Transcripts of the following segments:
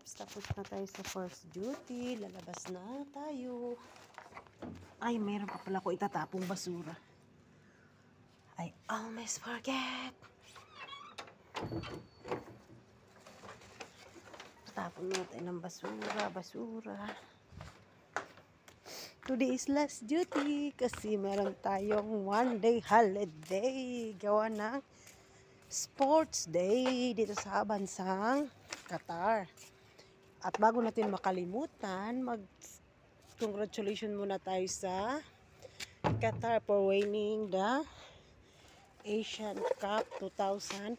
Tapos na tayo sa first duty. Lalabas na tayo. Ay, meron pa pala ako itatapong basura. I always forget. Tapon natin ng basura. Today is last duty kasi meron tayong 1-day holiday. Gawa ng sports day dito sa bansang Qatar. At bago natin makalimutan, mag-congratulations muna tayo sa Qatar for winning the Asian Cup 2024.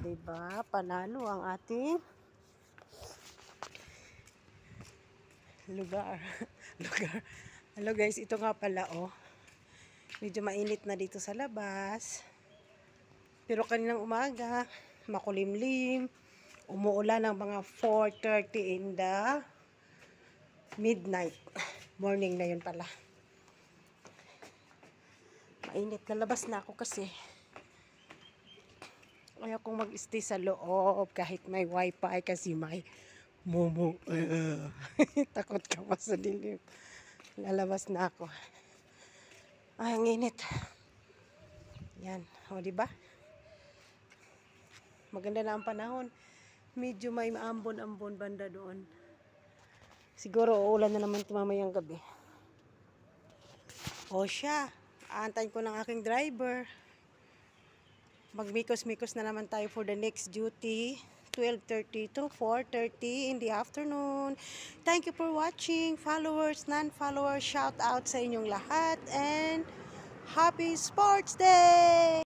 Diba? Panalo ang ating lugar. Hello guys, ito nga pala medyo mainit na dito sa labas. Pero kaninang umaga, makulimlim. Umuulan ng mga 4:30 in the midnight. Morning na yun pala. Mainit, lalabas na ako kasi ayaw kong mag-stay sa loob kahit may wifi kasi may momo. Takot ka pa sa dilim. Lalabas na ako. Ay, ang init. Yan. O, diba? Maganda na ang panahon. Medyo may maambon-ambon banda doon. Siguro uulan na naman mamayang gabi. O siya. Aantayin ko ng aking driver. Magmikos-mikos na naman tayo for the next duty. 12:30 to 4:30 in the afternoon. Thank you for watching. Followers, non-followers, shout out sa inyong lahat. And happy Sports Day!